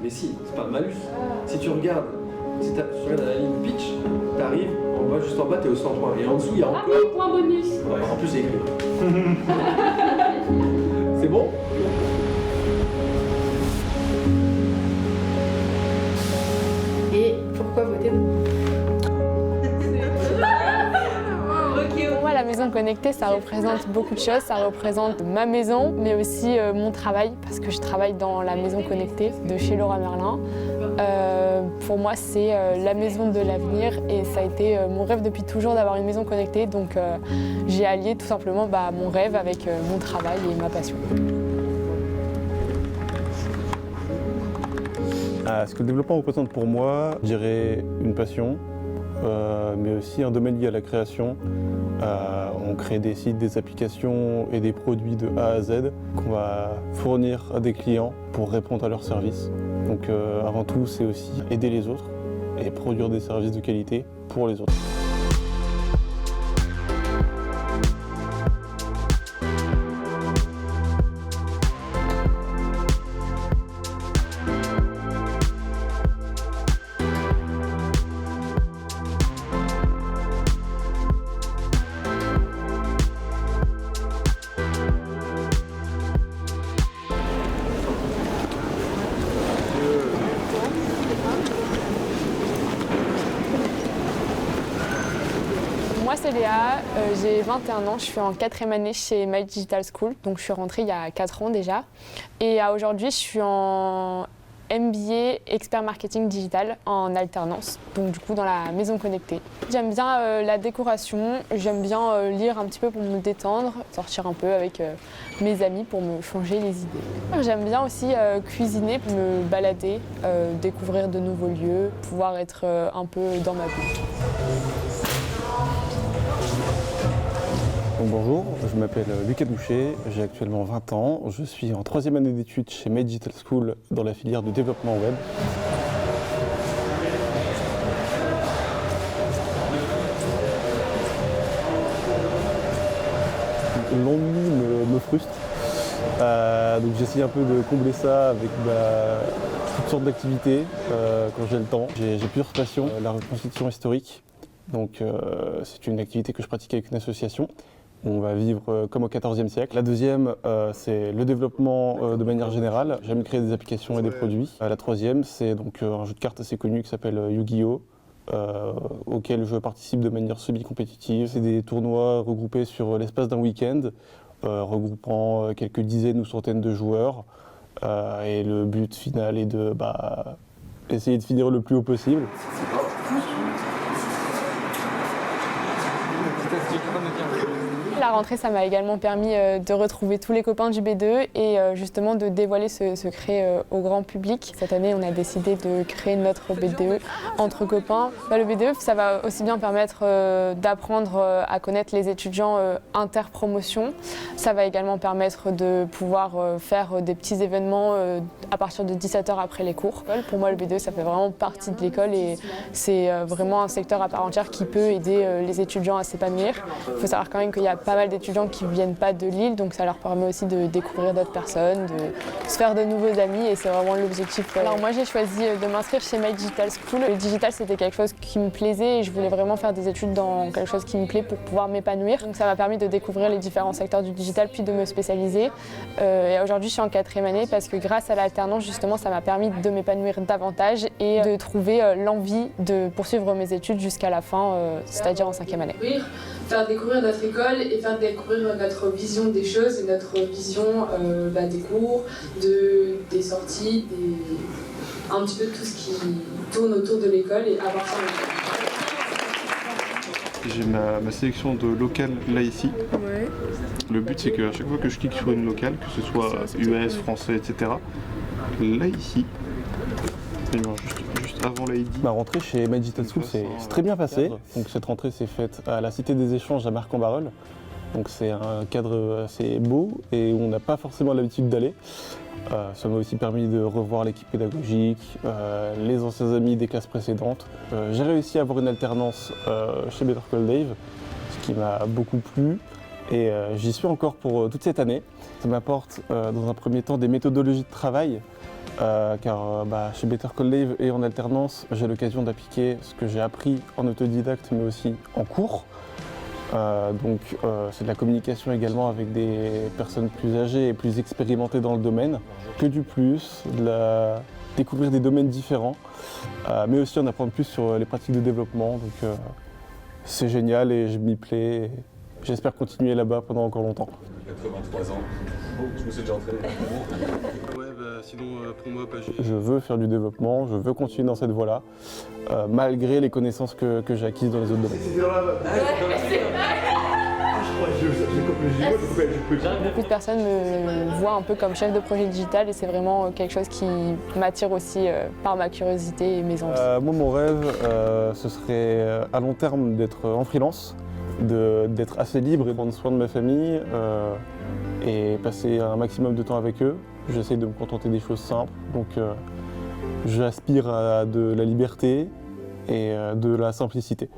Mais si, c'est pas un malus. Si tu regardes à la ligne pitch, t'arrives en bas, juste en bas, t'es au 100 points. Et en dessous, il y a encore. Ah oui, point bonus. Ouais, en plus, c'est écrit. C'est bon? Et pourquoi voter non? Pour moi, la maison connectée, ça représente beaucoup de choses. Ça représente ma maison, mais aussi mon travail, parce que je travaille dans la maison connectée de chez Leroy Merlin. Pour moi, c'est la maison de l'avenir et ça a été mon rêve depuis toujours d'avoir une maison connectée. Donc j'ai allié tout simplement mon rêve avec mon travail et ma passion. Ce que le développement représente pour moi, je dirais une passion, mais aussi un domaine lié à la création. On crée des sites, des applications et des produits de A à Z qu'on va fournir à des clients pour répondre à leurs services. Donc avant tout, c'est aussi aider les autres et produire des services de qualité pour les autres. Moi c'est Léa, j'ai 21 ans, je suis en 4e année chez My Digital School, donc je suis rentrée il y a 4 ans déjà. Et aujourd'hui je suis en MBA Expert Marketing Digital en alternance, donc du coup dans la maison connectée. J'aime bien la décoration, j'aime bien lire un petit peu pour me détendre, sortir un peu avec mes amis pour me changer les idées. J'aime bien aussi cuisiner, me balader, découvrir de nouveaux lieux, pouvoir être un peu dans ma bulle. Donc bonjour, je m'appelle Lucas Doucher, j'ai actuellement 20 ans, je suis en 3e année d'études chez My Digital School dans la filière de développement web. L'ennui me frustre, donc j'essaie un peu de combler ça avec toutes sortes d'activités quand j'ai le temps. J'ai plusieurs passions, la reconstitution historique, donc c'est une activité que je pratique avec une association. On va vivre comme au XIVe siècle. La deuxième, c'est le développement de manière générale. J'aime créer des applications et des produits. La troisième, c'est donc un jeu de cartes assez connu qui s'appelle Yu-Gi-Oh! Auquel je participe de manière semi-compétitive. C'est des tournois regroupés sur l'espace d'un week-end, regroupant quelques dizaines ou centaines de joueurs. Et le but final est de essayer de finir le plus haut possible. La rentrée, ça m'a également permis de retrouver tous les copains du B2 et justement de dévoiler ce secret au grand public. Cette année, on a décidé de créer notre B2 entre copains. Le B2, ça va aussi bien permettre d'apprendre à connaître les étudiants interpromotion. Ça va également permettre de pouvoir faire des petits événements à partir de 17h après les cours. Pour moi, le B2, ça fait vraiment partie de l'école et c'est vraiment un secteur à part entière qui peut aider les étudiants à s'épanouir. Il faut savoir quand même qu'il y a pas mal d'étudiants qui ne viennent pas de Lille, donc ça leur permet aussi de découvrir d'autres personnes, de se faire de nouveaux amis et c'est vraiment l'objectif. Alors moi j'ai choisi de m'inscrire chez My Digital School. Le digital c'était quelque chose qui me plaisait et je voulais vraiment faire des études dans quelque chose qui me plaît pour pouvoir m'épanouir. Donc ça m'a permis de découvrir les différents secteurs du digital puis de me spécialiser. Et aujourd'hui je suis en 4e année parce que grâce à l'alternance justement ça m'a permis de m'épanouir davantage et de trouver l'envie de poursuivre mes études jusqu'à la fin, c'est-à-dire en 5e année. Faire découvrir notre école et faire découvrir notre vision des choses et notre vision des cours, des sorties, un petit peu tout ce qui tourne autour de l'école et avoir ça en école. J'ai ma sélection de locales là ici. Ouais. Le but c'est qu'à chaque fois que je clique sur une locale, que ce soit US, français, etc., là ici, juste avant l'ID. Ma rentrée chez My Digital School s'est très bien passée. Donc cette rentrée s'est faite à la Cité des Échanges à Marc-en-Barœul. Donc c'est un cadre assez beau et où on n'a pas forcément l'habitude d'aller. Ça m'a aussi permis de revoir l'équipe pédagogique, les anciens amis des classes précédentes. J'ai réussi à avoir une alternance chez Better Call Dave, ce qui m'a beaucoup plu. Et j'y suis encore pour toute cette année. Ça m'apporte dans un premier temps des méthodologies de travail car chez Better Call Live et en alternance, j'ai l'occasion d'appliquer ce que j'ai appris en autodidacte mais aussi en cours. C'est de la communication également avec des personnes plus âgées et plus expérimentées dans le domaine, que du plus, découvrir des domaines différents, mais aussi en apprendre plus sur les pratiques de développement. Donc c'est génial et je m'y plais. J'espère continuer là-bas pendant encore longtemps. 83 ans, je me suis déjà entraîné. Sinon pour moi, je veux faire du développement, je veux continuer dans cette voie-là, malgré les connaissances que j'ai acquises dans les autres domaines. Beaucoup de personnes me voient un peu comme chef de projet digital et c'est vraiment quelque chose qui m'attire aussi par ma curiosité et mes envies. Moi, mon rêve, ce serait à long terme d'être en freelance, d'être assez libre et prendre soin de ma famille et passer un maximum de temps avec eux. J'essaie de me contenter des choses simples, donc j'aspire à de la liberté et de la simplicité.